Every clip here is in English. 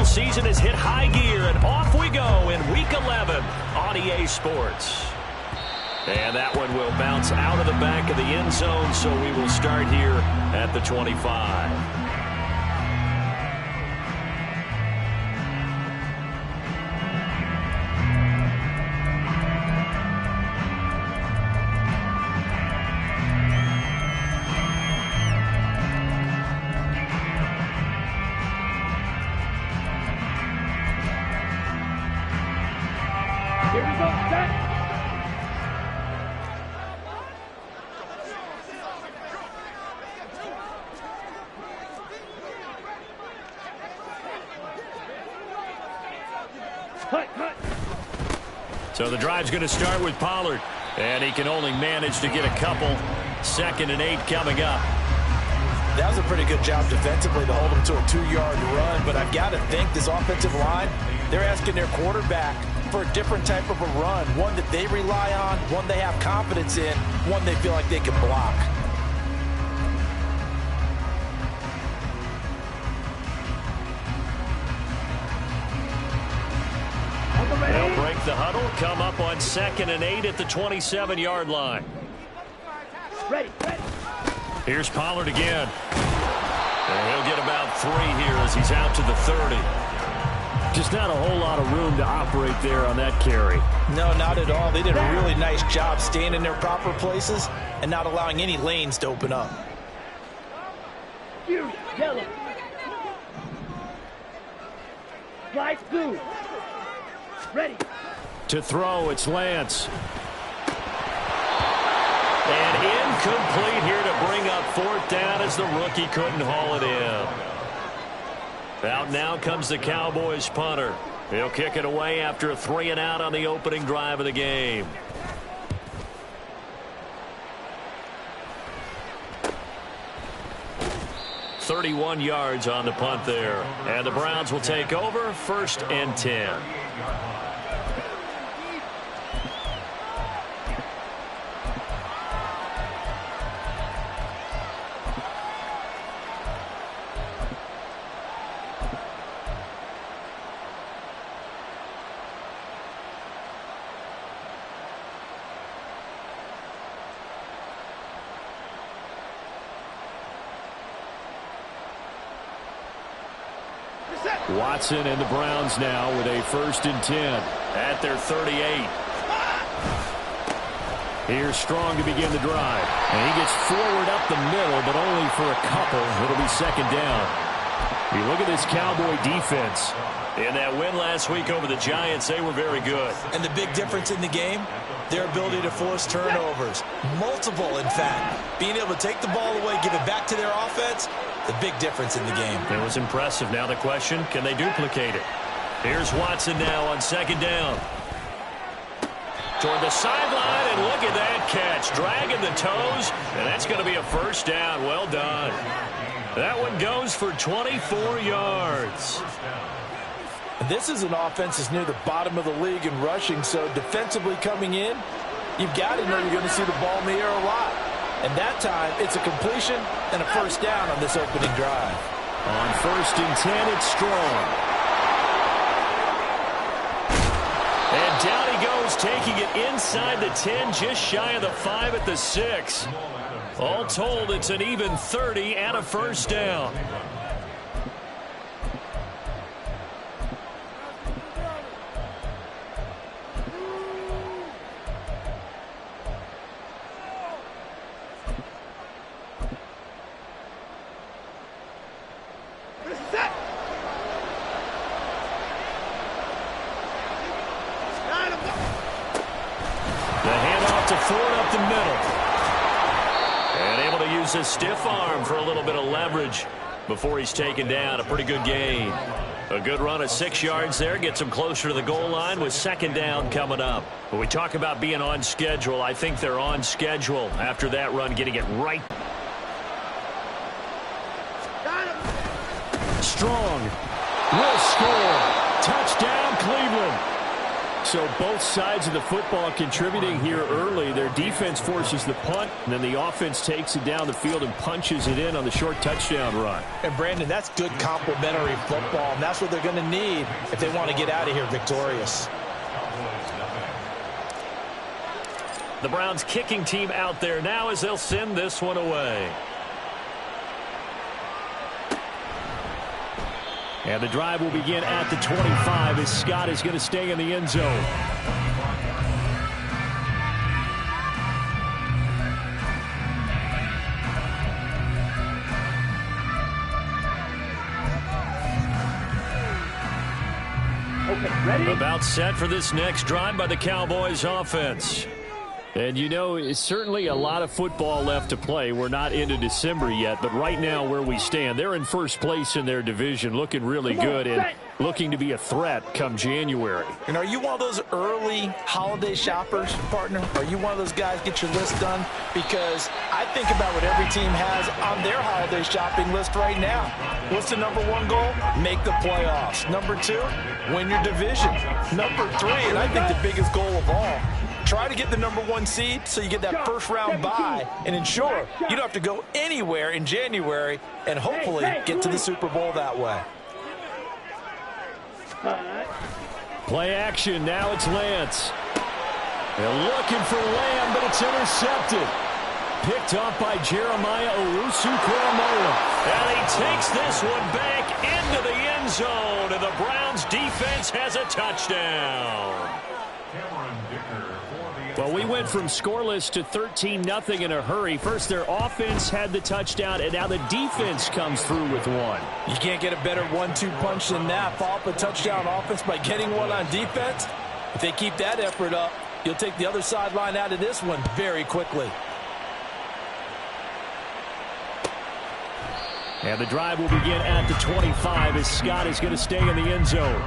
season has hit high gear, and off we go in Week 11 on EA Sports. And that one will bounce out of the back of the end zone, so we will start here at the 25. Here we go, set. So the drive's going to start with Pollard, and he can only manage to get a couple. 2nd and 8 coming up. That was a pretty good job defensively to hold him to a 2-yard run, but I've got to think this offensive line, they're asking their quarterback for a different type of a run, one that they rely on, one they have confidence in, one they feel like they can block. They'll break the huddle, come up on 2nd and 8 at the 27-yard line. Ready, ready. Here's Pollard again. And he'll get about 3 here as he's out to the 30. Just not a whole lot of room to operate there on that carry. No, not at all. They did a really nice job staying in their proper places and not allowing any lanes to open up. Fury, yellow. Slide blue. Ready. To throw, it's Lance. And incomplete here to bring up 4th down as the rookie couldn't haul it in. Out now comes the Cowboys punter. He'll kick it away after a 3 and out on the opening drive of the game. .31 yards on the punt there. And the Browns will take over 1st and 10. Watson and the Browns now with a 1st and 10 at their 38. Here's Strong to begin the drive. And he gets forward up the middle, but only for a couple. It'll be 2nd down. You look at this Cowboy defense. In that win last week over the Giants, they were very good. And the big difference in the game, their ability to force turnovers. Multiple, in fact. Being able to take the ball away, give it back to their offense, the big difference in the game. It was impressive. Now the question, can they duplicate it? Here's Watson now on 2nd down. Toward the sideline, and look at that catch. Dragging the toes, and that's going to be a 1st down. Well done. That one goes for 24 yards. This is an offense that's near the bottom of the league in rushing, so defensively coming in, you've got to know you're going to see the ball in the air a lot. And that time, it's a completion and a 1st down on this opening drive. On 1st and 10, it's Strong. And down he goes, taking it inside the 10, just shy of the 5 at the 6. All told, it's an even 30 and a 1st down. A stiff arm for a little bit of leverage before he's taken down. A pretty good gain. A good run of 6 yards there. Gets him closer to the goal line with 2nd down coming up. When we talk about being on schedule, I think they're on schedule after that run, getting it right. Strong will score. Touchdown, Cleveland. So both sides of the football contributing here early. Their defense forces the punt, and then the offense takes it down the field and punches it in on the short touchdown run. And, Brandon, that's good complementary football, and that's what they're going to need if they want to get out of here victorious. The Browns kicking team out there now as they'll send this one away. And the drive will begin at the 25 as Scott is going to stay in the end zone. Okay, ready? About set for this next drive by the Cowboys offense. And, you know, it's certainly a lot of football left to play. We're not into December yet, but right now where we stand, they're in first place in their division, looking really good and looking to be a threat come January. And are you one of those early holiday shoppers, partner? Are you one of those guys get your list done? Because I think about what every team has on their holiday shopping list right now. What's the number one goal? Make the playoffs. Number two, win your division. Number three, and I think the biggest goal of all, try to get the number one seed so you get that first round bye and ensure you don't have to go anywhere in January and hopefully get to the Super Bowl that way. Play action. Now it's Lance. They're looking for Lamb, but it's intercepted. Picked up by Jeremiah Owusu-Koramoah. And he takes this one back into the end zone, and the Browns defense has a touchdown. Well, we went from scoreless to 13-0 in a hurry. First, their offense had the touchdown, and now the defense comes through with one. You can't get a better 1-2 punch than that. Follow up a touchdown offense by getting one on defense. If they keep that effort up, you'll take the other sideline out of this one very quickly. And the drive will begin at the 25 as Scott is going to stay in the end zone.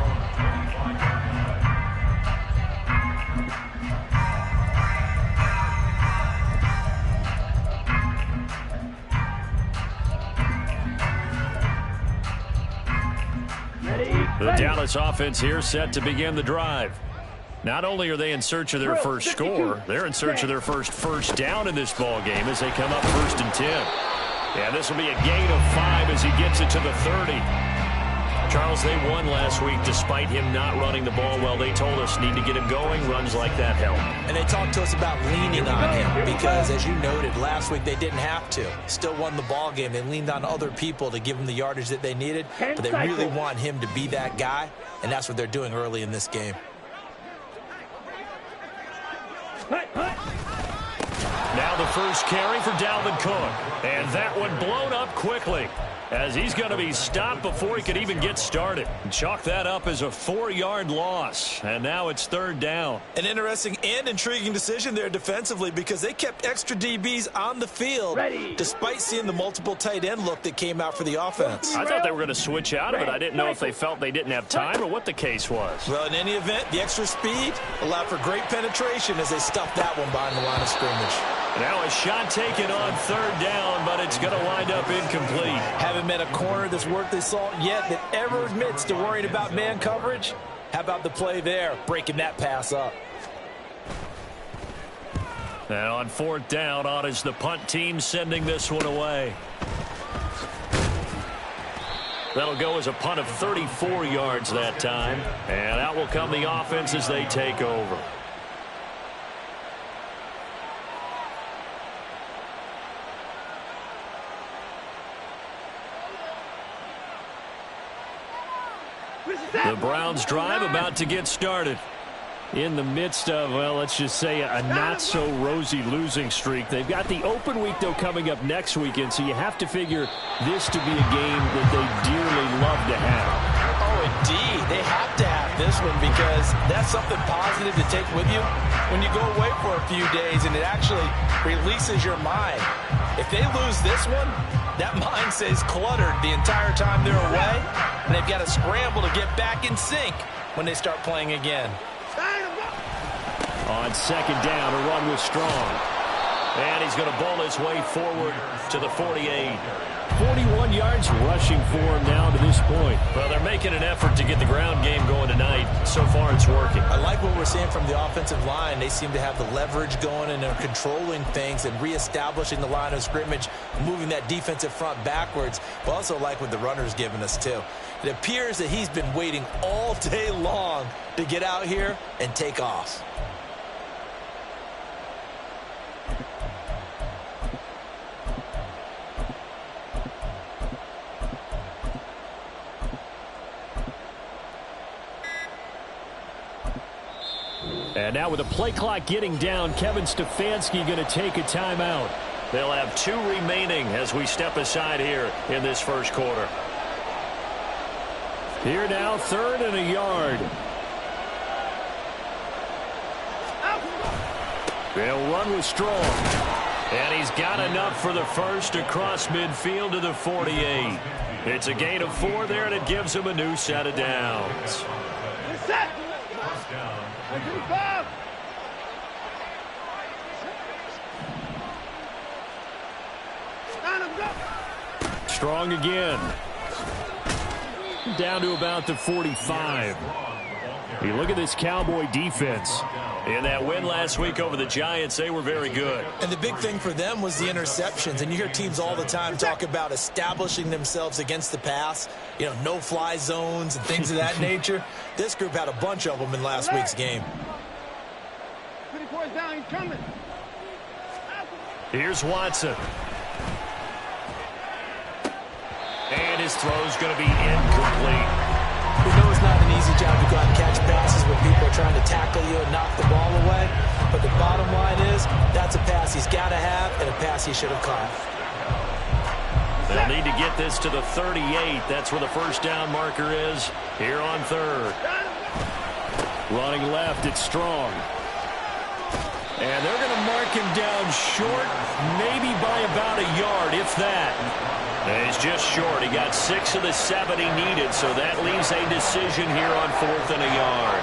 The Dallas offense here set to begin the drive. Not only are they in search of their first score, they're in search of their first down in this ball game as they come up 1st and 10. Yeah, this will be a gain of 5 as he gets it to the 30. Charles, they won last week despite him not running the ball well. They told us need to get him going. Runs like that help. And they talked to us about leaning on him because, as you noted, last week they didn't have to. Still won the ball game. They leaned on other people to give them the yardage that they needed, but they really want him to be that guy, and that's what they're doing early in this game. Now the first carry for Dalvin Cook, and that one blown up quickly, as he's going to be stopped before he could even get started. Chalk that up as a 4-yard loss, and now it's 3rd down. An interesting and intriguing decision there defensively because they kept extra DBs on the field despite seeing the multiple tight end look that came out for the offense. I thought they were going to switch out of it. I didn't know if they felt they didn't have time or what the case was. Well, in any event, the extra speed allowed for great penetration as they stuffed that one behind the line of scrimmage. Now a shot taken on 3rd down, but it's going to wind up incomplete. Haven't met a corner that's worth his salt yet that ever admits to worrying about man coverage. How about the play there, breaking that pass up? Now on 4th down, on is the punt team sending this one away. That'll go as a punt of 34 yards that time. And out will come the offense as they take over. The Browns drive about to get started. In the midst of, well, let's just say a not-so-rosy losing streak. They've got the open week, though, coming up next weekend, so you have to figure this to be a game that they dearly love to have. Oh, indeed. They have to have this one because that's something positive to take with you when you go away for a few days, and it actually releases your mind. If they lose this one, that mind stays cluttered the entire time they're away, and they've got to scramble to get back in sync when they start playing again. On 2nd down, a run was strong. And he's going to bowl his way forward to the 48. 41 yards rushing for him now to this point. Well, they're making an effort to get the ground game going tonight. So far, it's working. I like what we're seeing from the offensive line. They seem to have the leverage going, and they're controlling things and reestablishing the line of scrimmage, moving that defensive front backwards. But also like what the runner's giving us, too. It appears that he's been waiting all day long to get out here and take off. And now with the play clock getting down, Kevin Stefanski going to take a timeout. They'll have 2 remaining as we step aside here in this first quarter. Here now, 3rd and a yard. They'll run with Strong. And he's got enough for the first across midfield to the 48. It's a gain of 4 there, and it gives him a new set of downs. Set. Strong again. Down to about the 45. You look at this Cowboy defense. In that win last week over the Giants, they were very good. And the big thing for them was the interceptions. And you hear teams all the time talk about establishing themselves against the pass, you know, no-fly zones and things of that nature. This group had a bunch of them in last week's game. 24 down, he's coming. Here's Watson. And his throw's going to be incomplete. We know it's not an easy job to go out and catch passes when people are trying to tackle you and knock the ball away. But the bottom line is that's a pass he's got to have and a pass he should have caught. They'll need to get this to the 38. That's where the first down marker is here on 3rd. Running left, it's Strong. And they're going to mark him down short, maybe by about a yard, if that. And he's just short. He got 6 of the 7 he needed, so that leaves a decision here on 4th and a yard.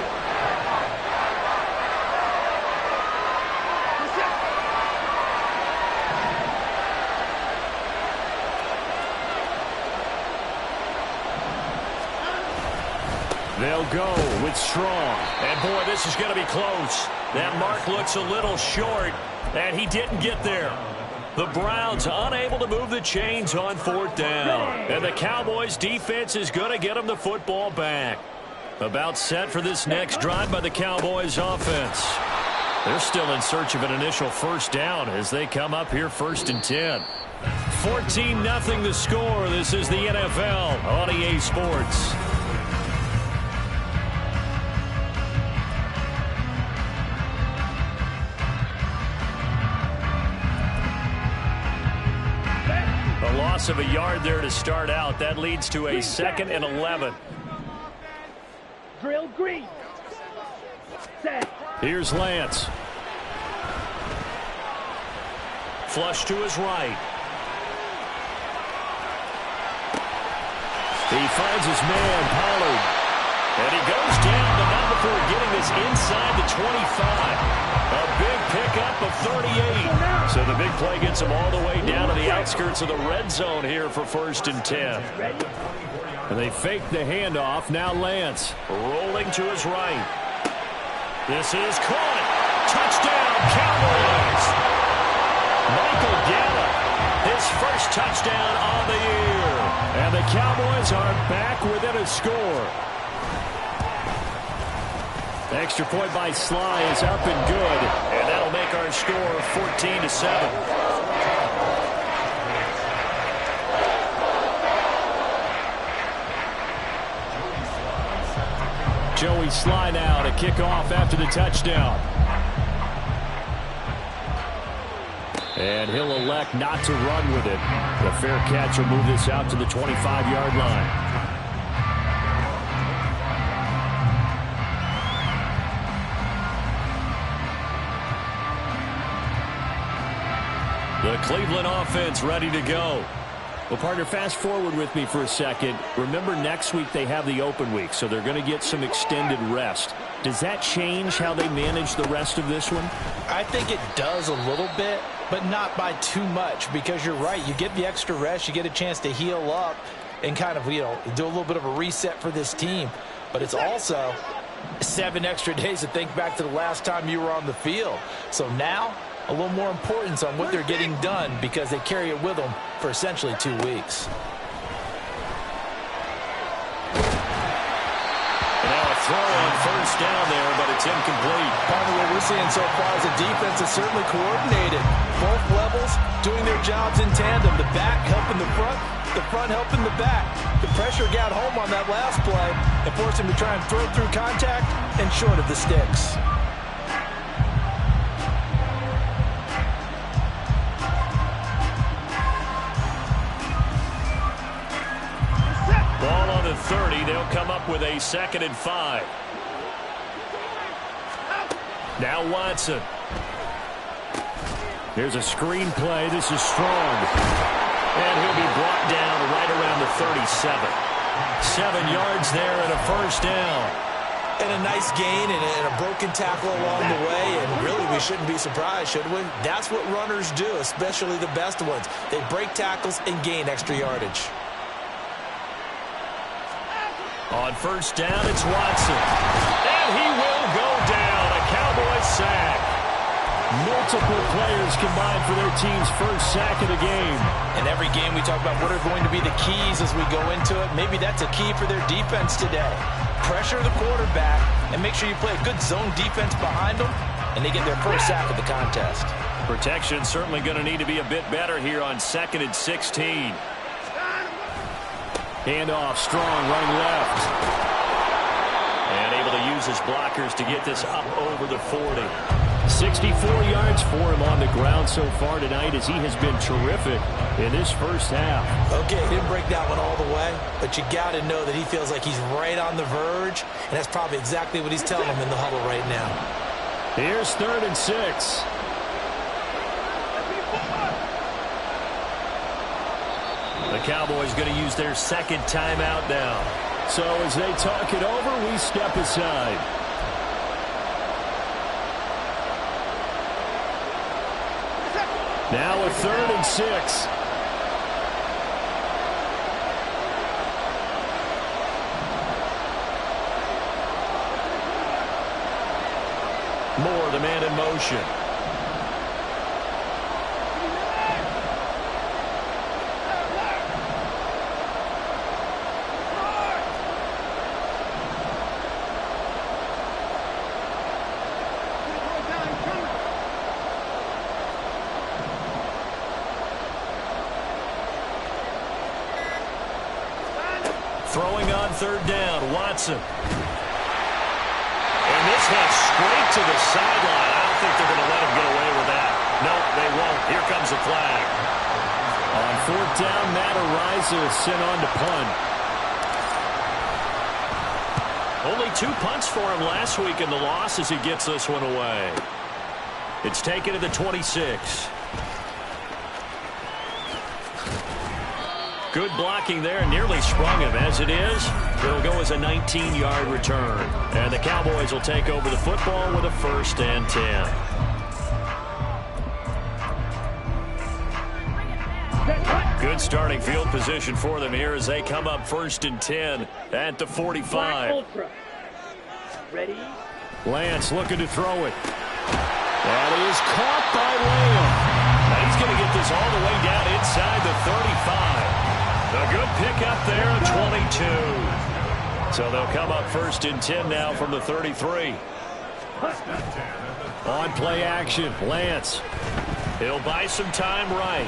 They'll go with Strong. And, boy, this is going to be close. That mark looks a little short, and he didn't get there. The Browns unable to move the chains on 4th down. And the Cowboys defense is going to get them the football back. About set for this next drive by the Cowboys offense. They're still in search of an initial first down as they come up here 1st and 10. 14-0 the score. This is the NFL on EA Sports. A loss of a yard there to start out. That leads to a 2nd and 11. Drill green. Set. Here's Lance. Flush to his right. He finds his man, Pollard. And he goes down, but not before getting this inside the 25. A big pickup of 38. So the big play gets him all the way down to the outskirts of the red zone here for 1st and 10. And they fake the handoff. Now Lance. Rolling to his right. This is caught. Touchdown, Cowboys. Michael Gallup, his first touchdown on the year. And the Cowboys are back within a score. Extra point by Sly is up and good. And that'll make our score 14-7. Joey Sly now to kick off after the touchdown. And he'll elect not to run with it. The fair catch will move this out to the 25-yard line. The Cleveland offense ready to go. Well, partner, fast forward with me for a second. Remember, next week they have the open week, so they're going to get some extended rest. Does that change how they manage the rest of this one? I think it does a little bit, but not by too much, because you're right. You get the extra rest, you get a chance to heal up and kind of, do a little bit of a reset for this team. But it's also 7 extra days to think back to the last time you were on the field. So now, a little more importance on what they're getting done, because they carry it with them for essentially 2 weeks. Throw on first down there, but it's incomplete. Part of what we're seeing so far is the defense is certainly coordinated. Both levels doing their jobs in tandem. The back helping the front helping the back. The pressure got home on that last play and forced him to try and throw through contact and short of the sticks. Ball on the 30. They'll come up with a 2nd and 5. Now Watson. Here's a screen play. This is strong. And he'll be brought down right around the 37. 7 yards there and a first down. And a nice gain and a broken tackle along the way. And really, we shouldn't be surprised, should we? That's what runners do, especially the best ones. They break tackles and gain extra yardage. On first down, it's Watson. And he will go down. A Cowboys sack. Multiple players combined for their team's first sack of the game. In every game, we talk about what are going to be the keys as we go into it. Maybe that's a key for their defense today. Pressure the quarterback and make sure you play a good zone defense behind them, and they get their first sack of the contest. Protection certainly going to need to be a bit better here on 2nd and 16. Handoff, strong, running left. And able to use his blockers to get this up over the 40. 64 yards for him on the ground so far tonight, as he has been terrific in this first half. Okay, didn't break that one all the way, but you got to know that he feels like he's right on the verge, and that's probably exactly what he's telling them in the huddle right now. Here's 3rd and 6. The Cowboys going to use their 2nd timeout now. So as they talk it over, we step aside. Now a 3rd and 6. Moore, the man in motion. Throwing on 3rd down, Watson. And this heads straight to the sideline. I don't think they're going to let him get away with that. Nope, they won't. Here comes the flag. On 4th down, Matt Araiza is sent on to punt. Only 2 punts for him last week in the loss as he gets this one away. It's taken to the 26. Good blocking there, nearly sprung him. As it is, it'll go as a 19-yard return. And the Cowboys will take over the football with a 1st and 10. Good starting field position for them here as they come up 1st and 10 at the 45. Ready? Lance looking to throw it. That is caught by Lamb. Now he's going to get this all the way down inside the 35. A good pickup there at 22. So they'll come up 1st and 10 now from the 33. On play action, Lance. He'll buy some time right.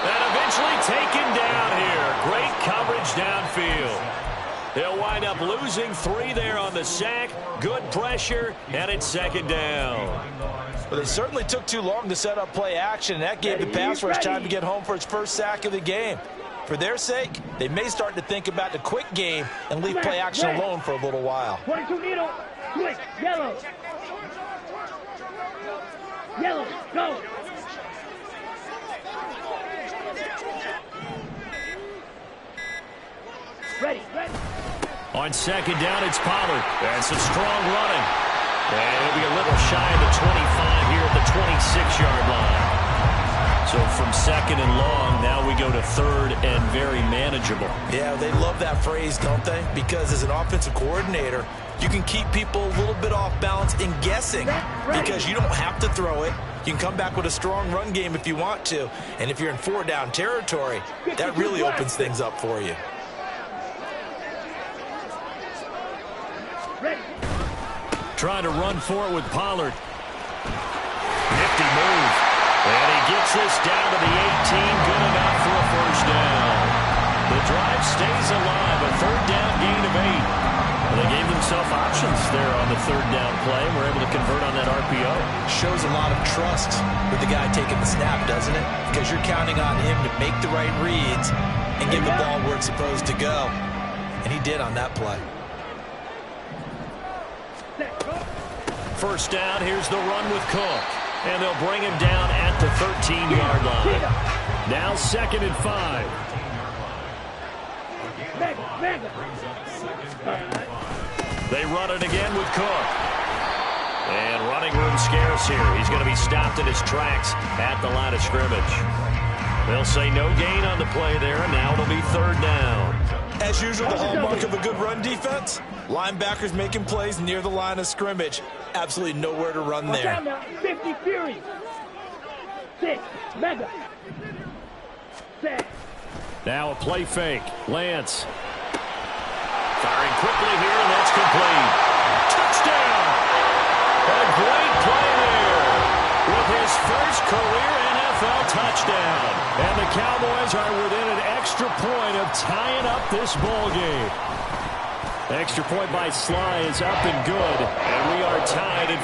And eventually taken down here. Great coverage downfield. They'll wind up losing 3 there on the sack. Good pressure, and it's 2nd down. Well, they certainly took too long to set up play action, and that gave the pass rush time to get home for its first sack of the game. For their sake, they may start to think about the quick game and leave play action alone for a little while. 22 needle, quick, yellow. Yellow, go. Ready, ready. On second down, it's Pollard. That's some strong running. And it'll be a little shy of the 25 here at the 26-yard line. So from second and long, now we go to third and very manageable. Yeah, they love that phrase, don't they? Because as an offensive coordinator, you can keep people a little bit off balance and guessing because you don't have to throw it. You can come back with a strong run game if you want to. And if you're in 4-down territory, that really opens things up for you. Trying to run for it with Pollard. Nifty move. And he gets this down to the 18. Good enough for a first down. The drive stays alive. A third down gain of 8. Well, they gave themselves options there on the third down play. We're able to convert on that RPO. Shows a lot of trust with the guy taking the snap, doesn't it? Because you're counting on him to make the right reads and give the ball where it's supposed to go. And he did on that play. First down, here's the run with Cook. And they'll bring him down at the 13-yard line. Now 2nd and 5. They run it again with Cook. And running room scarce here. He's going to be stopped in his tracks at the line of scrimmage. They'll say no gain on the play there, and now it'll be third down. As usual, the hallmark of a good run defense, linebackers making plays near the line of scrimmage. Absolutely nowhere to run there. 50 Fury. 6 Mega. 7. Now a play fake. Lance. Firing quickly here, and that's complete. Touchdown! A great play there with his first career NFL touchdown. And the Cowboys are within an extra point of tying up this ball game. Extra point by Sly is up and good, and we are tied at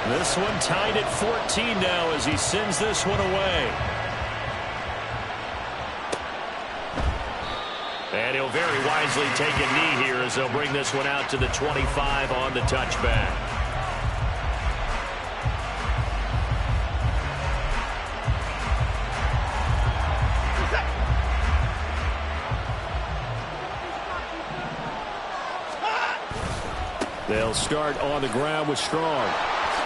14. This one tied at 14 now as he sends this one away. And he'll very wisely take a knee here as they'll bring this one out to the 25 on the touchback. They'll start on the ground with Strong.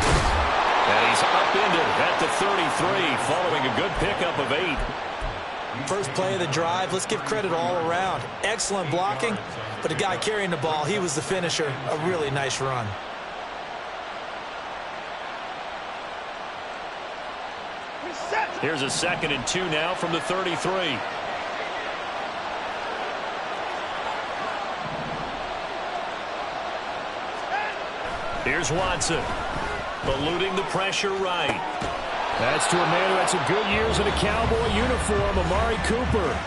And he's upended at the 33 following a good pickup of 8. First play of the drive, let's give credit all around. Excellent blocking, but the guy carrying the ball, he was the finisher. A really nice run. Here's a 2nd and 2 now from the 33. Here's Watson, eluding the pressure right. That's to a man who had some good years in a Cowboy uniform, Amari Cooper.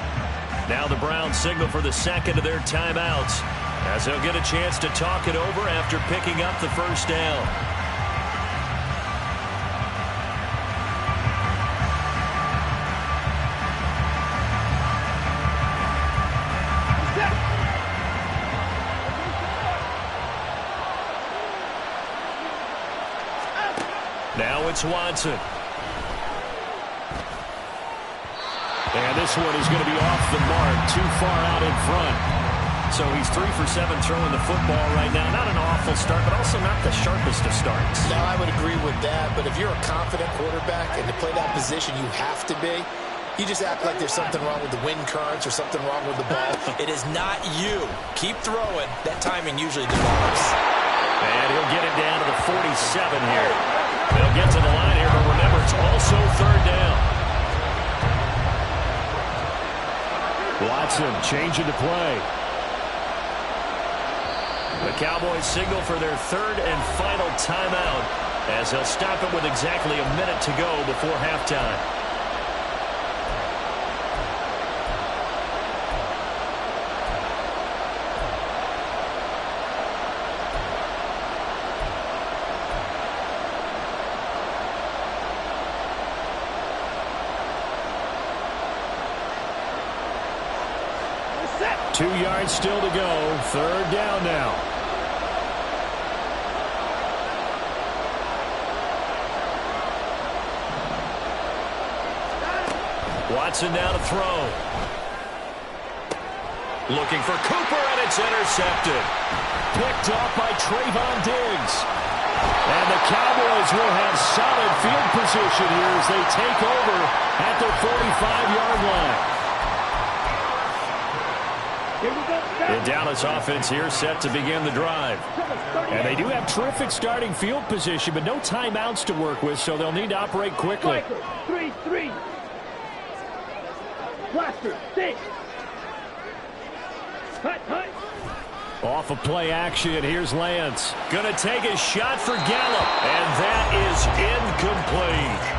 Now the Browns signal for the second of their timeouts as they'll get a chance to talk it over after picking up the first down. Now it's Watson. And this one is going to be off the mark, too far out in front. So he's 3 for 7 throwing the football right now. Not an awful start, but also not the sharpest of starts. No, I would agree with that. But if you're a confident quarterback and to play that position, you have to be. You just act like there's something wrong with the wind currents or something wrong with the ball. It is not you. Keep throwing. That timing usually develops. And he'll get it down to the 47 here. They'll get to the line here, but remember, it's also third down. Watson changing the play. The Cowboys signal for their third and final timeout as they'll stop it with exactly a minute to go before halftime. Two yards still to go. Third down now. Watson now to throw. Looking for Cooper, and it's intercepted. Picked off by Trayvon Diggs. And the Cowboys will have solid field position here as they take over at their 45-yard line. Here we go. The Dallas offense here set to begin the drive. And they do have terrific starting field position, but no timeouts to work with, so they'll need to operate quickly. 3-3. Blaster, 6. Hut. Off of play action, here's Lance. Gonna take a shot for Gallup, and that is incomplete.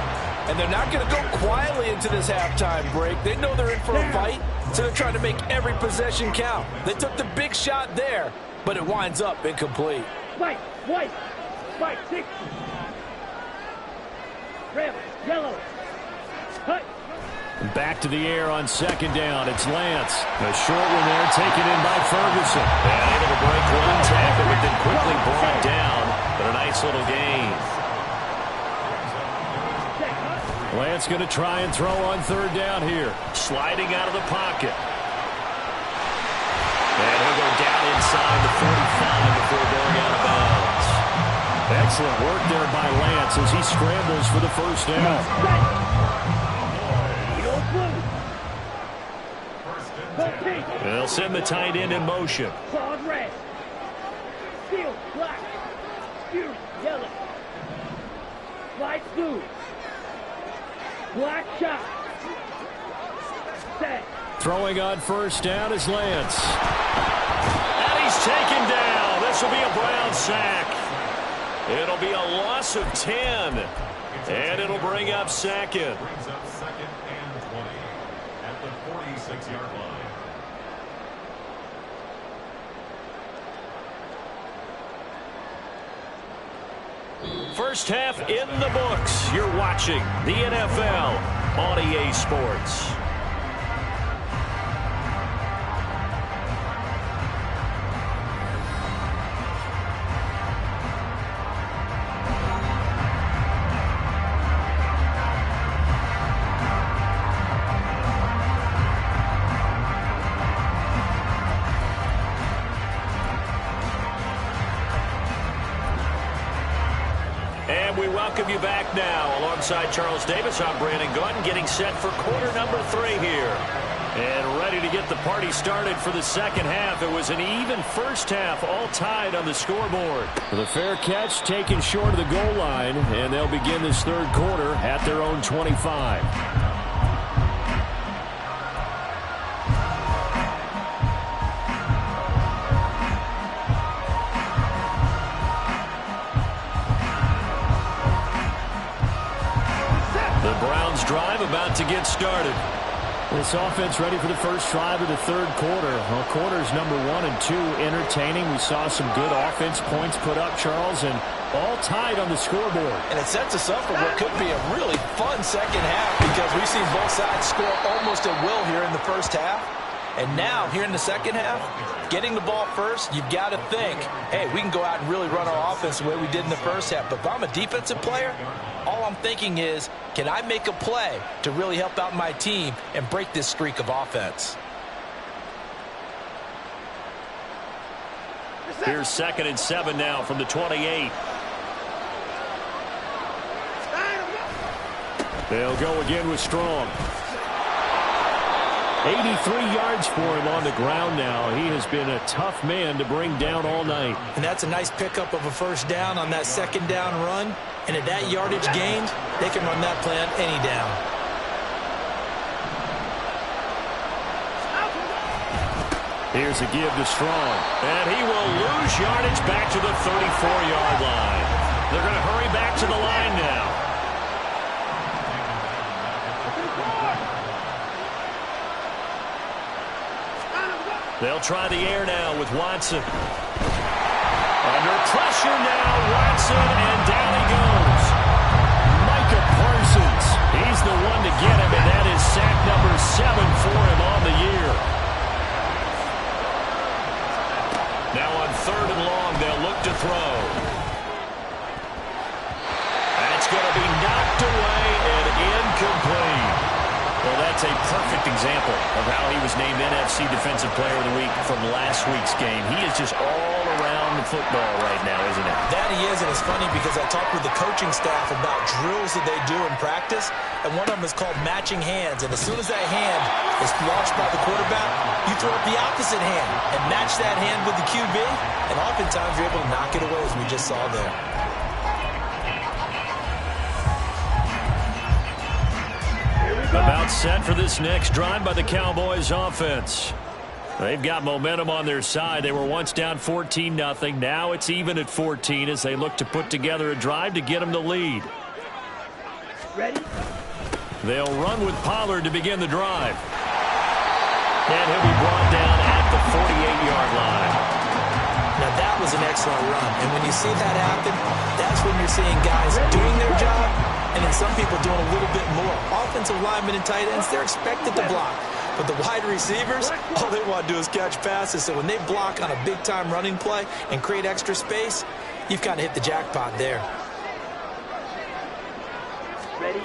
And they're not going to go quietly into this halftime break. They know they're in for a fight, so they're trying to make every possession count. They took the big shot there, but it winds up incomplete. White, 6. Red, yellow. Hut. Back to the air on second down. It's Lance. A short one there taken in by Ferguson. And able to break one tackle, but then quickly brought down. But a nice little gain. Lance going to try and throw on third down here. Sliding out of the pocket. And he'll go down inside the 45 before going out of bounds. Excellent work there by Lance as he scrambles for the first down. They'll send the tight end in motion. Claws red. Steel black. Fury yellow. Slide blue. Black shot. Set. Throwing on first down is Lance. And he's taken down. This will be a Brown sack. It'll be a loss of 10. And it'll bring up second. Brings up second and 20 at the 46-yard line. First half in the books. You're watching the NFL on EA Sports. We welcome you back now. Alongside Charles Davis, I'm Brandon Gaudin, getting set for quarter number 3 here. And ready to get the party started for the second half. It was an even first half, all tied on the scoreboard. The fair catch taken short of the goal line, and they'll begin this third quarter at their own 25. Drive about to get started. This offense ready for the first drive of the third quarter. Well, quarters number 1 and 2 entertaining. We saw some good offense points put up, Charles, and all tied on the scoreboard. And it sets us up for what could be a really fun second half because we've seen both sides score almost at will here in the first half. And now, here in the second half, getting the ball first, you've got to think, hey, we can go out and really run our offense the way we did in the first half. But if I'm a defensive player, all I'm thinking is, can I make a play to really help out my team and break this streak of offense? Here's 2nd and 7 now from the 28. They'll go again with Strong. 83 yards for him on the ground now. He has been a tough man to bring down all night. And that's a nice pickup of a first down on that second down run. And at that yardage gained, they can run that play on any down. Here's a give to Strong. And he will lose yardage back to the 34-yard line. They're going to hurry back to the line now. They'll try the air now with Watson. Under pressure now, Watson, and down he goes. Micah Parsons. He's the one to get him, and that is sack number 7 for him on the year. Now on 3rd and long, they'll look to throw. And it's going to be knocked away and incomplete. Well, that's a perfect example of how he was named NFC Defensive Player of the Week from last week's game. He is just all around the football right now, isn't it? That he is, and it's funny because I talked with the coaching staff about drills that they do in practice, and one of them is called matching hands. And as soon as that hand is launched by the quarterback, you throw up the opposite hand and match that hand with the QB, and oftentimes you're able to knock it away, as we just saw there. About set for this next drive by the Cowboys offense. They've got momentum on their side. They were once down 14-0. Now it's even at 14 as they look to put together a drive to get them the lead. Ready? They'll run with Pollard to begin the drive. And he'll be brought down at the 48-yard line. Now that was an excellent run, and when you see that happen, that's when you're seeing guys doing their job, and then some people doing a little bit more. Offensive linemen and tight ends, they're expected to block. But the wide receivers, all they want to do is catch passes. So when they block on a big-time running play and create extra space, you've kind of hit the jackpot there. Ready?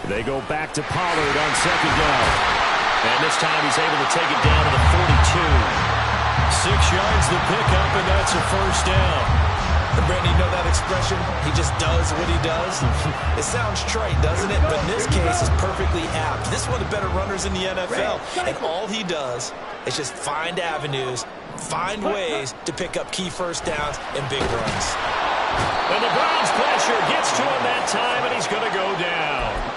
They go back to Pollard on second down. And this time he's able to take it down to the 42. 6 yards the pickup, and that's a first down. And Brandon, you know that expression? He just does what he does. It sounds trite, doesn't it? But in this case, it's perfectly apt. This is one of the better runners in the NFL. And all he does is just find avenues, find ways to pick up key first downs and big runs. And the Browns pressure gets to him that time, and he's going to go down.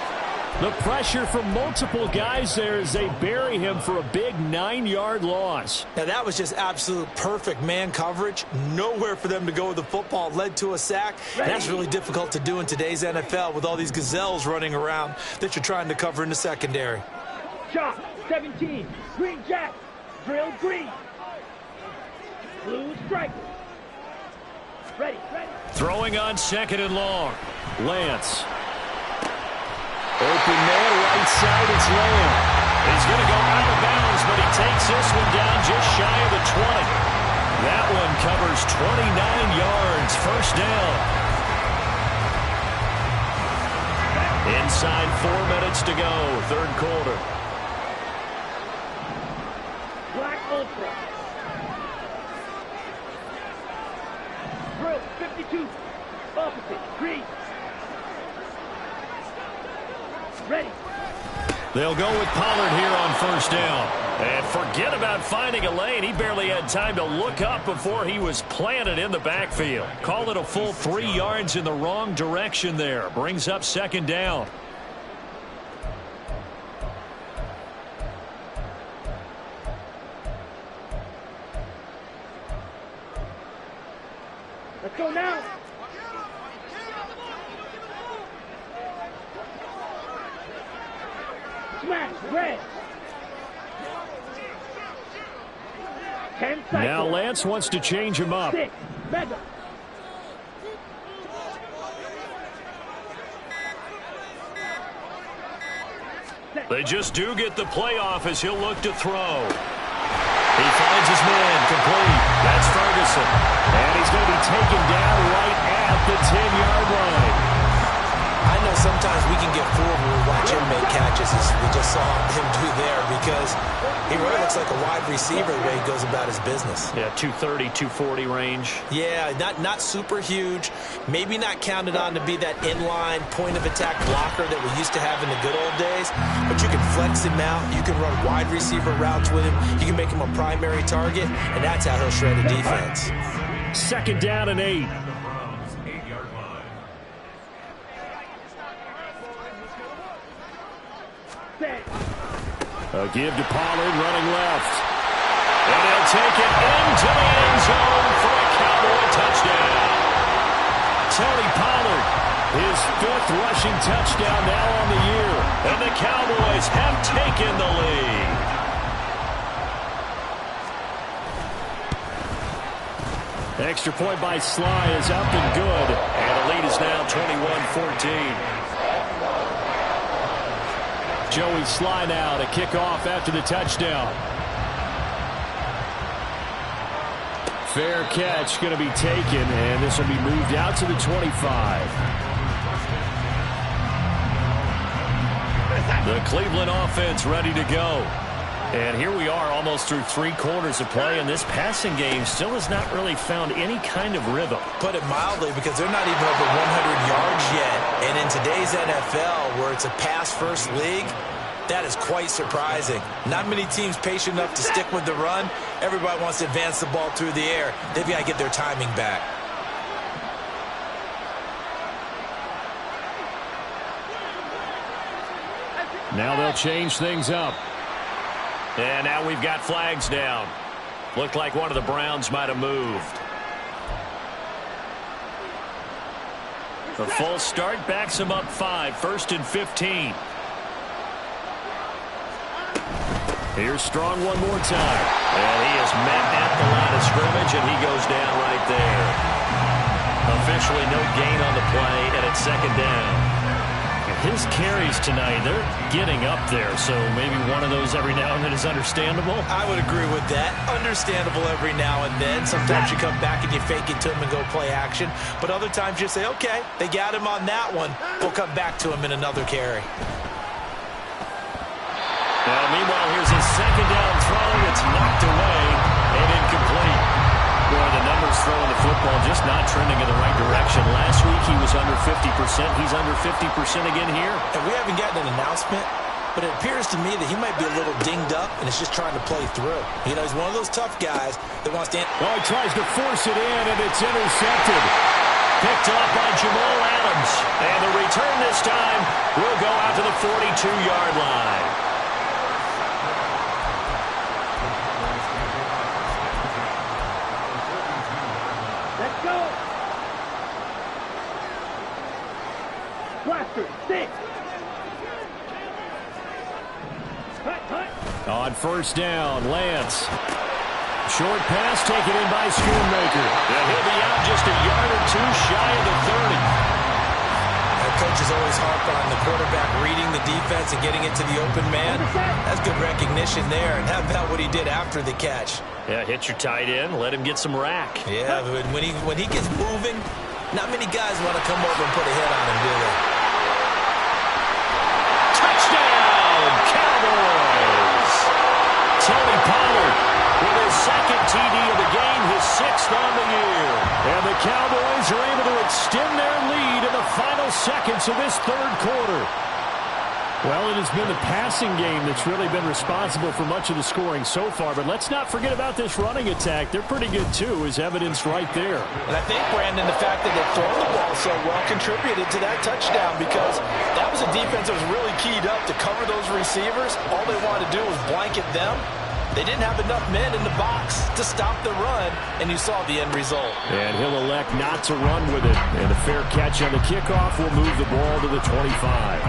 The pressure from multiple guys there as they bury him for a big 9-yard loss. Now, that was just absolute perfect man coverage. Nowhere for them to go with the football. Led to a sack. That's really difficult to do in today's NFL with all these gazelles running around that you're trying to cover in the secondary. Chop, 17. Green Jack. Drill green. Blue striker. Ready. Throwing on second and long. Lance. Open man, right side, it's Lamb. He's going to go out of bounds, but he takes this one down just shy of the 20. That one covers 29 yards, first down. Inside 4 minutes to go, third quarter. Black Ultra. Drill, 52. Opposite, green. Ready. They'll go with Pollard here on first down. And forget about finding a lane. He barely had time to look up before he was planted in the backfield. Call it a full 3 yards in the wrong direction there. Brings up second down. Let's go now. Smash, red. 10 seconds. Now Lance wants to change him up. 6, mega. They just do get the playoff as he'll look to throw. He finds his man, complete. That's Ferguson. And he's going to be taken down right at the 10-yard line. I know sometimes we can get fooled when we watch him make catches, as we just saw him do there, because he really looks like a wide receiver the way he goes about his business. Yeah, 230, 240 range. Yeah, not super huge. Maybe not counted on to be that inline point-of-attack blocker that we used to have in the good old days, but you can flex him out. You can run wide receiver routes with him. You can make him a primary target, and that's how he'll shred a defense. Second down and 8. A give to Pollard, running left. And he'll take it into the end zone for a Cowboy touchdown. Tony Pollard, his 5th rushing touchdown now on the year. And the Cowboys have taken the lead. Extra point by Sly is up and good. And the lead is now 21-14. Joey Sly now to kick off after the touchdown. Fair catch going to be taken, and this will be moved out to the 25. The Cleveland offense ready to go. And here we are almost through 3 quarters of play, and this passing game still has not really found any kind of rhythm. Put it mildly, because they're not even over 100 yards yet. And in today's NFL, where it's a pass-first league, that is quite surprising. Not many teams patient enough to stick with the run. Everybody wants to advance the ball through the air. They've got to get their timing back. Now they'll change things up. And now we've got flags down. Looked like one of the Browns might have moved. The full start backs him up 5, 1st and 15. Here's Strong one more time. And he is met at the line of scrimmage, and he goes down right there. Officially no gain on the play, and it's 2nd down. His carries tonight, they're getting up there, so maybe one of those every now and then is understandable. I would agree with that. Understandable every now and then. Sometimes you come back and you fake it to him and go play action. But other times you say, okay, they got him on that one. We'll come back to him in another carry. Now, meanwhile, here's his 2nd down throw. It's knocked away and incomplete. Boy, the numbers throwing the football just not trending in the right direction. Last week he was under 50%. He's under 50% again here. And we haven't gotten an announcement, but it appears to me that he might be a little dinged up and is just trying to play through. You know, he's one of those tough guys that wants to... Oh, he tries to force it in, and it's intercepted. Picked off by Jamal Adams. And the return this time will go out to the 42-yard line. Let's go. Cluster, 6. Hut. On 1st down, Lance. Short pass taken in by Schoonmaker. And he'll be out just a yard or 2 shy of the 30. That coach is always harp on the quarterback reading the defense and getting it to the open man. That's good recognition there. And how about what he did after the catch? Yeah, hit your tight end, let him get some rack. Yeah, but when he gets moving, not many guys want to come over and put a hit on him, do they? Touchdown, Cowboys! Tony Pollard with his 2nd TD of the game, his 6th on the year. And the Cowboys are able to extend their lead in the final seconds of this 3rd quarter. Well, it has been the passing game that's really been responsible for much of the scoring so far. But let's not forget about this running attack. They're pretty good, too, as evidenced right there. And I think, Brandon, the fact that they've thrown the ball so well contributed to that touchdown, because that was a defense that was really keyed up to cover those receivers. All they wanted to do was blanket them. They didn't have enough men in the box to stop the run, and you saw the end result. And he'll elect not to run with it. And a fair catch on the kickoff will move the ball to the 25.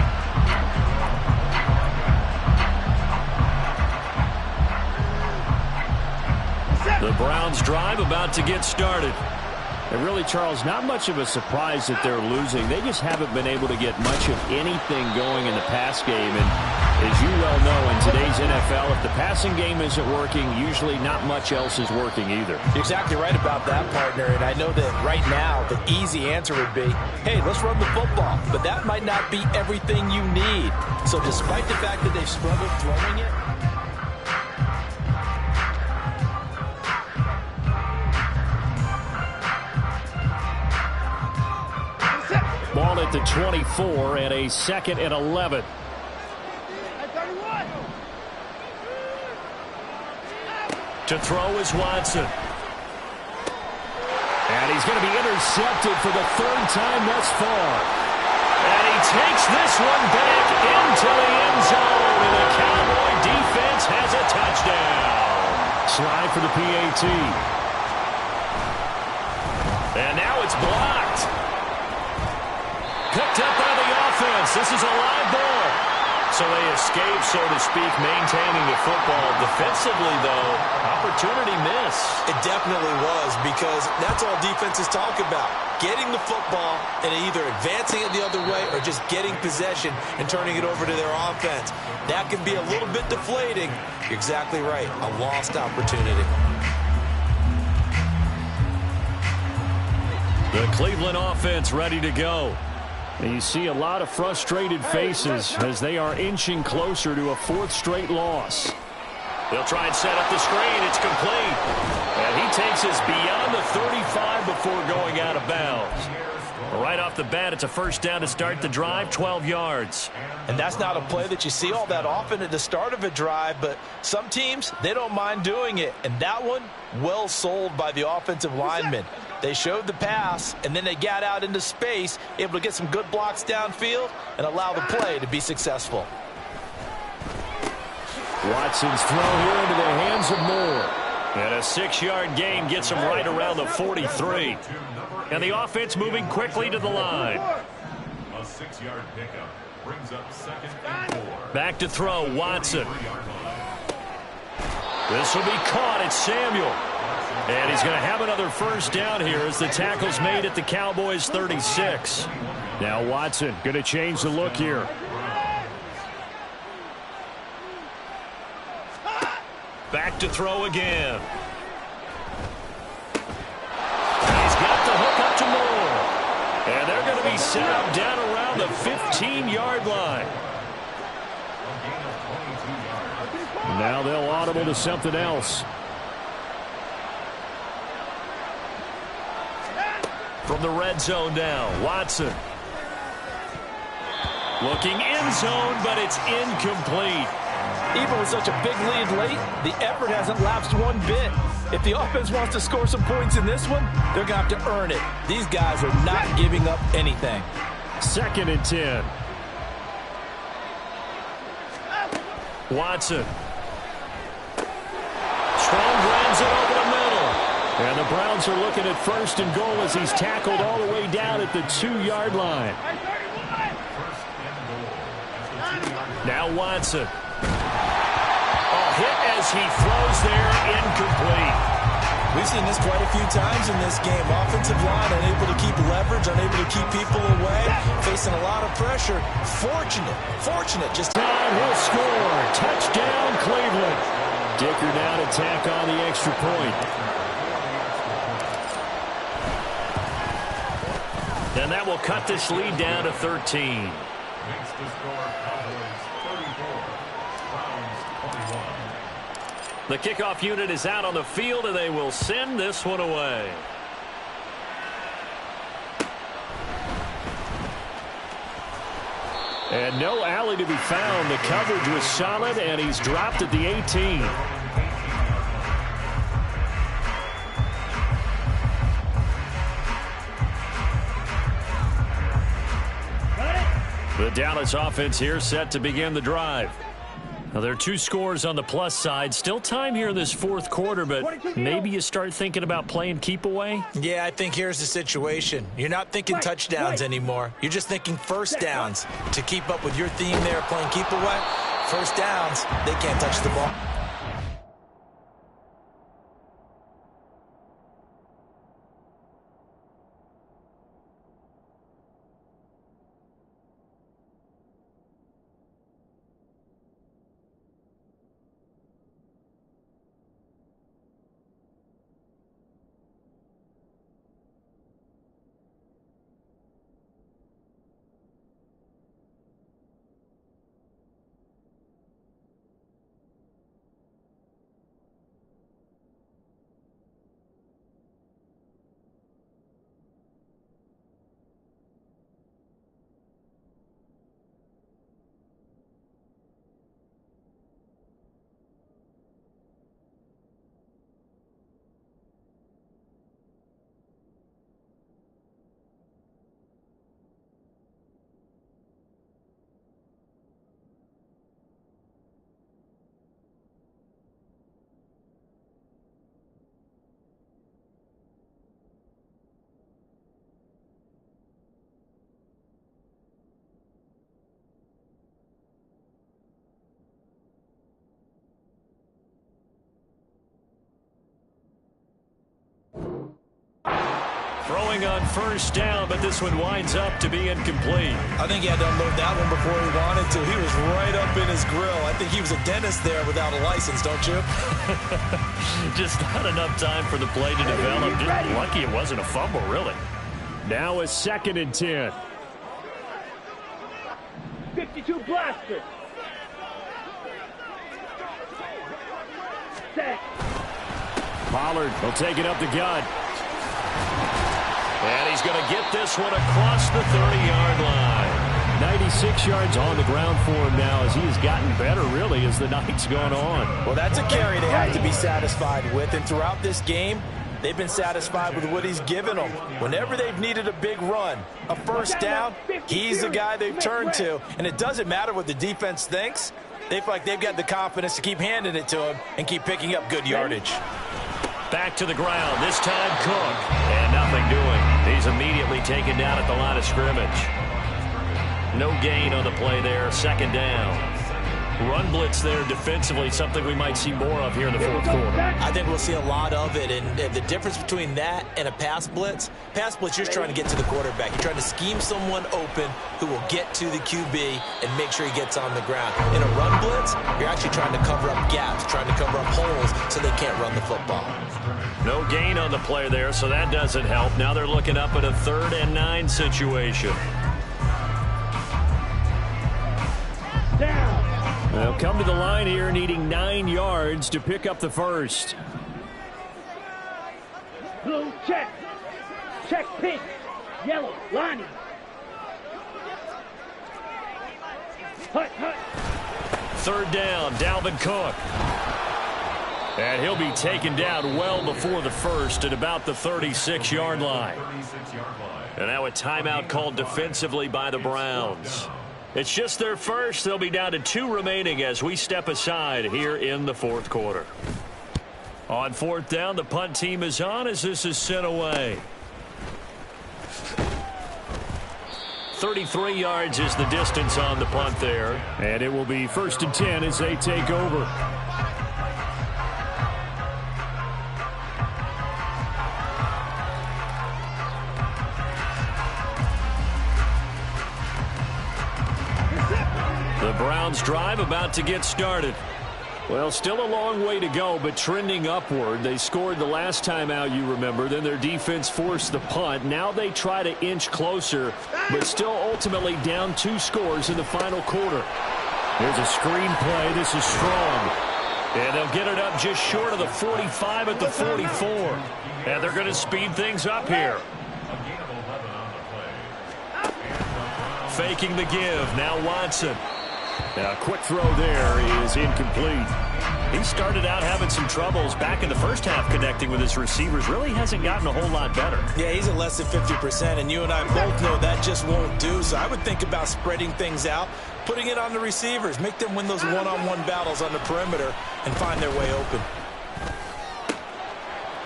The Browns drive about to get started. And really, Charles, not much of a surprise that they're losing. They just haven't been able to get much of anything going in the pass game. And as you well know, in today's NFL, if the passing game isn't working, usually not much else is working either. You're exactly right about that, partner. And I know that right now the easy answer would be, hey, let's run the football. But that might not be everything you need. So despite the fact that they've struggled throwing it, ball at the 24 and a 2nd and 11. To throw is Watson. And he's going to be intercepted for the 3rd time thus far. And he takes this one back into the end zone. And the Cowboy defense has a touchdown. Slide for the PAT. And now it's blocked. Picked up by the offense. This is a live ball. So they escape, so to speak, maintaining the football. Defensively, though, opportunity miss. it definitely was, because that's all defenses talk about. Getting the football and either advancing it the other way or just getting possession and turning it over to their offense. That can be a little bit deflating. You're exactly right. A lost opportunity. The Cleveland offense ready to go. And you see a lot of frustrated faces as they are inching closer to a fourth straight loss. They'll try and set up the screen. It's complete. And he takes us beyond the 35 before going out of bounds. Right off the bat, it's a first down to start the drive, 12 yards. And that's not a play that you see all that often at the start of a drive, but some teams, they don't mind doing it. And that one, well sold by the offensive lineman. They showed the pass, and then they got out into space, able to get some good blocks downfield and allow the play to be successful. Watson's throw here into the hands of Moore. And a 6-yard gain gets him right around the 43. And the offense moving quickly to the line. A 6-yard pickup brings up 2nd and 4. Back to throw, Watson. This will be caught. It's Samuel. And he's going to have another first down here as the tackle's made at the Cowboys' 36. Now Watson going to change the look here. Back to throw again. He's got the hook up to Moore. And they're going to be set up down around the 15-yard line. Now they'll audible to something else. From the red zone now, Watson. Looking end zone, but it's incomplete. Even with such a big lead late, the effort hasn't lapsed one bit. If the offense wants to score some points in this one, they're going to have to earn it. These guys are not giving up anything. 2nd and 10. Watson. Strong grabs it over the middle. And the Browns are looking at 1st and goal as he's tackled all the way down at the 2-yard line. Now Watson. Hit as he throws there, incomplete. We've seen this quite a few times in this game. Offensive line unable to keep leverage, unable to keep people away, facing a lot of pressure. Fortunate. Just time he'll score. Touchdown, Cleveland. Dicker now to tack on the extra point. And that will cut this lead down to 13. Makes the score Cowboys 34, Browns 21. The kickoff unit is out on the field, and they will send this one away. And no alley to be found. The coverage was solid, and he's dropped at the 18. The Dallas offense here set to begin the drive. Now, there are 2 scores on the plus side. Still time here in this 4th quarter, but maybe you start thinking about playing keep away? Yeah, I think here's the situation. You're not thinking touchdowns anymore. You're just thinking first downs. To keep up with your theme there, playing keep away, first downs, they can't touch the ball. Throwing on first down, but this one winds up to be incomplete. I think he had to unload that one before he wanted to. He was right up in his grill. I think he was a dentist there without a license, don't you? Just not enough time for the play to develop. Just lucky it wasn't a fumble, really. Now a 2nd and 10. 52 blaster. Set. Pollard will take it up the gut. And he's going to get this one across the 30-yard line. 96 yards on the ground for him now as he has gotten better, really, as the night's gone on. Well, that's a carry they have to be satisfied with, and throughout this game, they've been satisfied with what he's given them. Whenever they've needed a big run, a first down, he's the guy they've turned to. And it doesn't matter what the defense thinks. They feel like they've got the confidence to keep handing it to him and keep picking up good yardage. Back to the ground, this time Cook. And nothing doing. He's immediately taken down at the line of scrimmage. No gain on the play there, second down. Run blitz there defensively, something we might see more of here in the fourth quarter. I think we'll see a lot of it, and the difference between that and a pass blitz, you're trying to get to the quarterback. You're trying to scheme someone open who will get to the QB and make sure he gets on the ground. In a run blitz, you're actually trying to cover up gaps, trying to cover up holes so they can't run the football. No gain on the play there, so that doesn't help. Now they're looking up at a 3rd and 9 situation. They'll come to the line here needing 9 yards to pick up the first. Blue, check. Check, pink. Yellow, lining. Hut, hut. 3rd down, Dalvin Cook. And he'll be taken down well before the first at about the 36-yard line. And now a timeout called defensively by the Browns. It's just their first. They'll be down to 2 remaining as we step aside here in the fourth quarter. On 4th down, the punt team is on as this is sent away. 33 yards is the distance on the punt there. And it will be 1st and 10 as they take over. The Browns drive about to get started. Well, still a long way to go, but trending upward. They scored the last time out, you remember. Then their defense forced the punt. Now they try to inch closer, but still ultimately down 2 scores in the final quarter. There's a screen play. This is strong. And they'll get it up just short of the 45 at the 44. And they're going to speed things up here. Faking the give. Now Watson. A quick throw there is incomplete. He started out having some troubles back in the first half connecting with his receivers. Really hasn't gotten a whole lot better. Yeah, he's at less than 50%, and you and I both know that just won't do. So I would think about spreading things out, putting it on the receivers, make them win those one-on-one battles on the perimeter, and find their way open.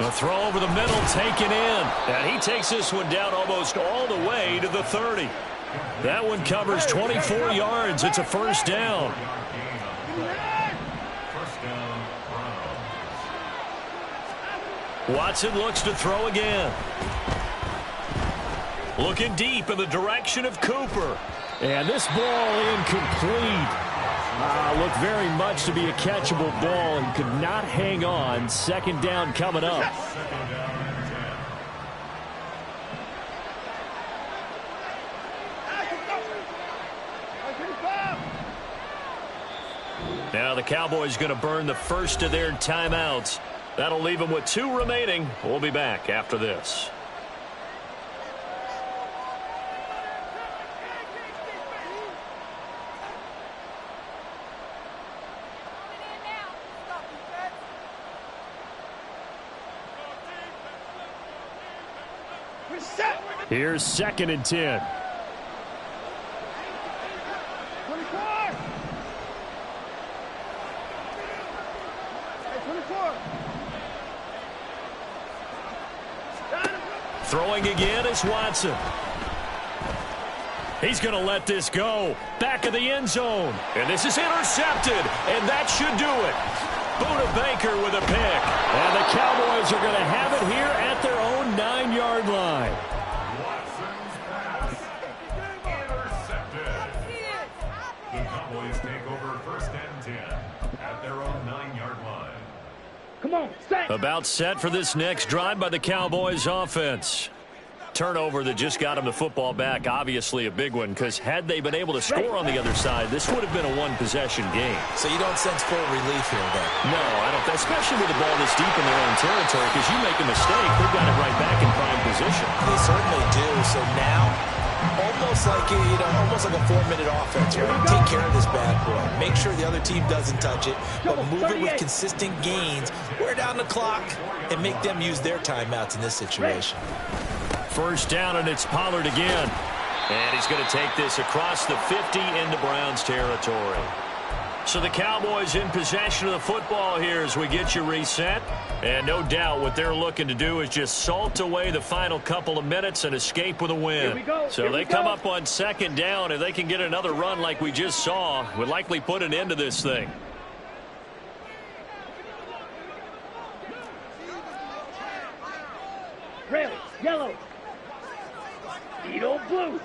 A throw over the middle taken in. And he takes this one down almost all the way to the 30. That one covers 24 yards. It's a first down. Watson looks to throw again. Looking deep in the direction of Cooper. And this ball incomplete. Looked very much to be a catchable ball and could not hang on. 2nd down coming up. Now the Cowboys going to burn the first of their timeouts. That'll leave them with 2 remaining. We'll be back after this. Here's 2nd and 10. Throwing again is Watson. He's going to let this go. Back of the end zone. And this is intercepted. And that should do it. Buda Baker with a pick. And the Cowboys are going to have it here at their own 9-yard line. Watson's pass. Intercepted. The Cowboys take over 1st and 10 at their own 9-yard line. Come on, set. About set for this next drive by the Cowboys offense. turnover that just got them the football back, obviously a big one, because had they been able to score on the other side, this would have been a one-possession game. So you don't sense full relief here, though? No, I don't, especially with the ball this deep in their own territory, because you make a mistake, they've got it right back in prime position. They certainly do. So now, almost like a 4-minute offense, right? Take care of this bad boy. Make sure the other team doesn't touch it, but move it with consistent gains. Wear down the clock and make them use their timeouts in this situation. First down, and it's Pollard again. And he's going to take this across the 50 into Browns territory. So the Cowboys in possession of the football here as we get you reset. And no doubt what they're looking to do is just salt away the final couple of minutes and escape with a win. So they come up on second down. If they can get another run like we just saw, would likely put an end to this thing. Red, yellow. Edo blue.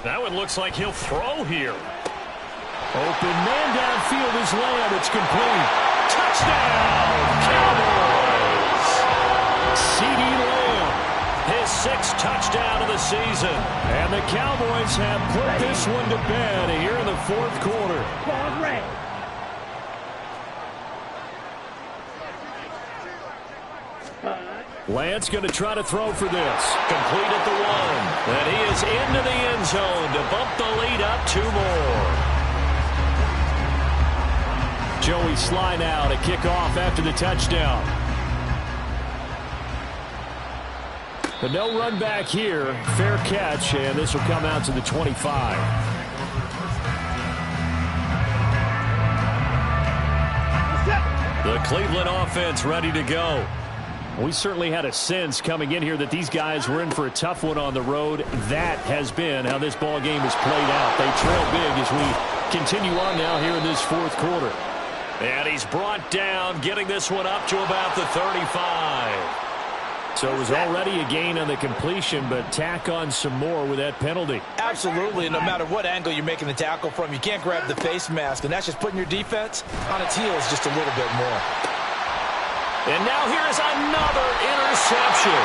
That one looks like he'll throw here. Open man downfield is Lamb. It's complete. Touchdown, Cowboys! CeeDee Lamb, his 6th touchdown of the season. And the Cowboys have put this one to bed here in the 4th quarter. Ball red. Lance going to try to throw for this. Complete at the 1. And he is into the end zone to bump the lead up 2 more. Joey Sly now to kick off after the touchdown. But no run back here. Fair catch, and this will come out to the 25. The Cleveland offense ready to go. We certainly had a sense coming in here that these guys were in for a tough one on the road. That has been how this ball game has played out. They trail big as we continue on now here in this 4th quarter. And he's brought down, getting this one up to about the 35. So it was already a gain on the completion, but tack on some more with that penalty. Absolutely. No matter what angle you're making the tackle from, you can't grab the face mask, and that's just putting your defense on its heels just a little bit more. And now here's another interception.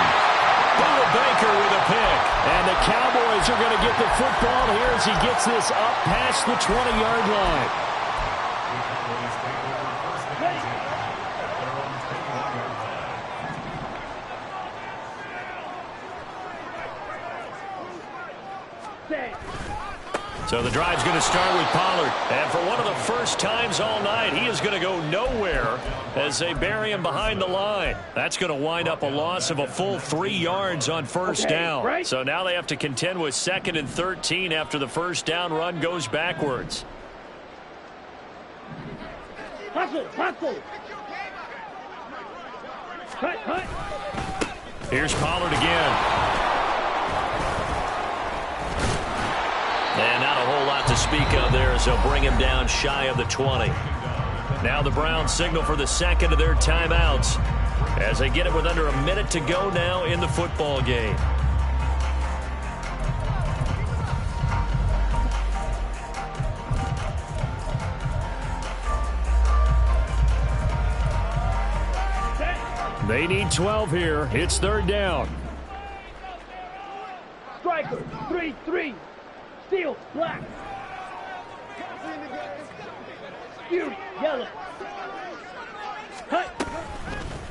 Buda Baker with a pick. And the Cowboys are going to get the football here as he gets this up past the 20-yard line. So the drive's going to start with Pollard. And for one of the first times all night, he is going to go nowhere as they bury him behind the line. That's going to wind up a loss of a full 3 yards on first down. Right. So now they have to contend with 2nd and 13 after the first down run goes backwards. Hustle, hustle. Cut, cut. Here's Pollard again. And not a whole lot to speak of there as they'll bring him down shy of the 20. Now the Browns signal for the 2nd of their timeouts as they get it with under a minute to go now in the football game. They need 12 here. It's 3rd down. Striker, 3-3. Steel, black. Fury, yellow. Cut.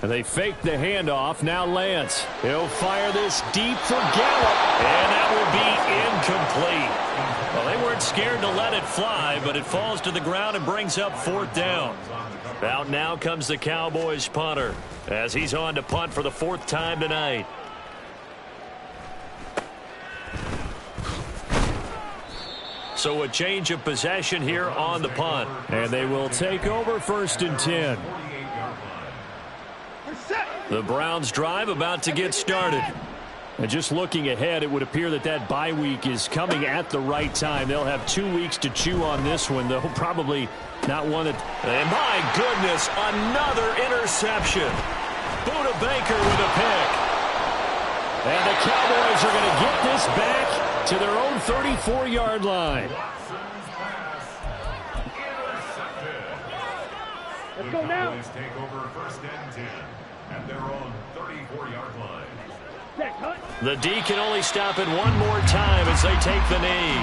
And they fake the handoff. Now Lance. He'll fire this deep for Gallup. And that will be incomplete. Well, they weren't scared to let it fly, but it falls to the ground and brings up 4th down. Out now comes the Cowboys punter as he's on to punt for the 4th time tonight. So a change of possession here on the punt. And they will take over 1st and 10. The Browns drive about to get started. And just looking ahead, it would appear that that bye week is coming at the right time. They'll have 2 weeks to chew on this one. They'll probably not want it. And my goodness, another interception. Buda Baker with a pick. And the Cowboys are going to get this back to their own 34-yard line. Let's go now. Take over 1st and 10 at their own 34-yard line. Set, hut. The D can only stop it one more time as they take the knee.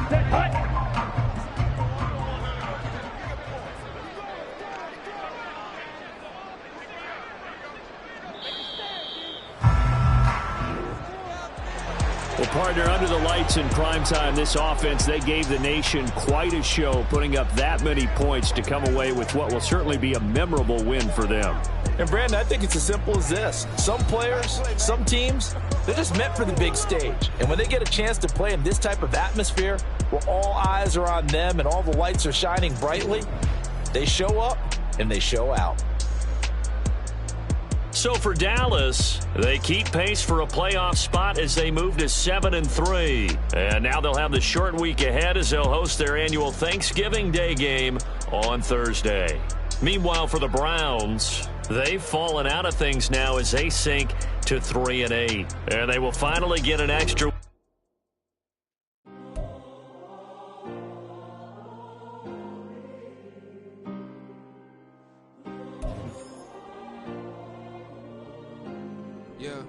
Set, hut. Well, partner, under the lights in primetime, this offense, they gave the nation quite a show, putting up that many points to come away with what will certainly be a memorable win for them. And, Brandon, I think it's as simple as this. Some players, some teams, they're just meant for the big stage. And when they get a chance to play in this type of atmosphere where all eyes are on them and all the lights are shining brightly, they show up and they show out. So for Dallas, they keep pace for a playoff spot as they move to 7-3. And now they'll have the short week ahead as they'll host their annual Thanksgiving Day game on Thursday. Meanwhile, for the Browns, they've fallen out of things now as they sink to 3-8. And they will finally get an extra. Yeah.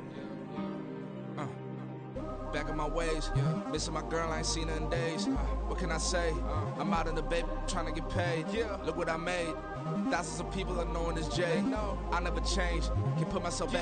Back in my ways. Missing my girl, I ain't seen her in days. What can I say? I'm out in the baby trying to get paid. Look what I made. Thousands of people are knowing this Jay. I never change. Can put myself back.